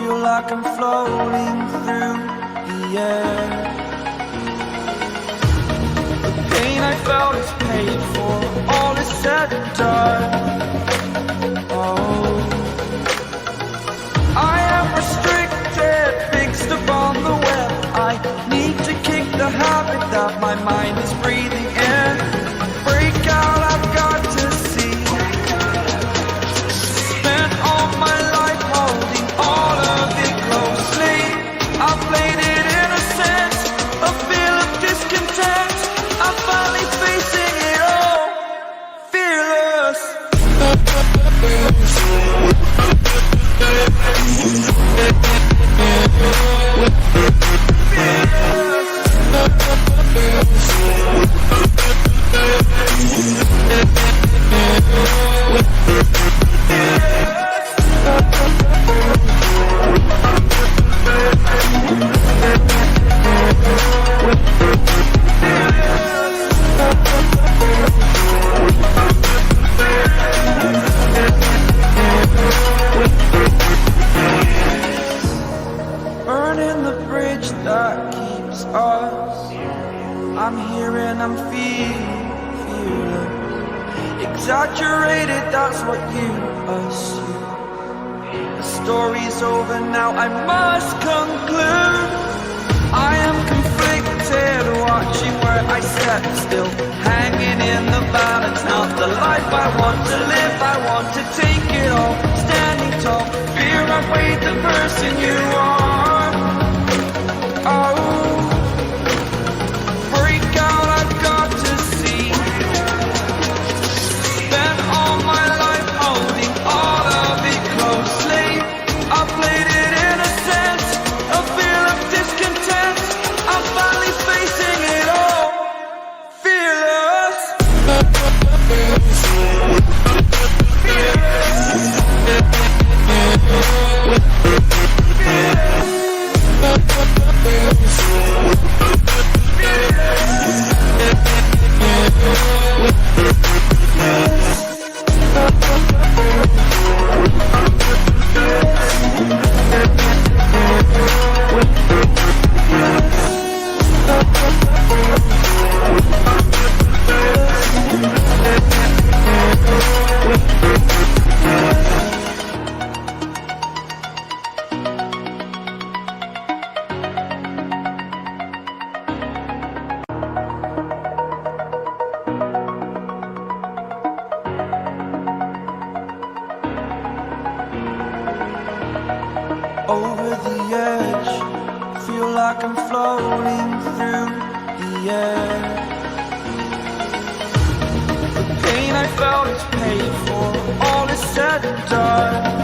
feel like I'm floating through the air. The pain I felt is paid for, all is said and done. Oh, I am restricted, fixed upon the web. I need to kick the habit that my mind is breathing in. Break out, I've got to see. Spent all my life holding all of it closely. I played it innocent, a feel of discontent. I'm finally facing it all, fearless. Burning the bridge that keeps us. I'm here and I'm feeling exaggerated, that's what you assume. The story's over now, I must conclude. I am conflicted, watching where I step still, hanging in the balance. Not the life I want to live, I want to take it all. Standing tall, fear I've weighed the person you are. Oh, break out, I've got to see. Spent all my life holding all of it closely. I played it innocent, a feel of discontent. I'm finally facing it all, fearless. Over the edge, feel like I'm floating through the air. The pain I felt is paid for, all is said and done.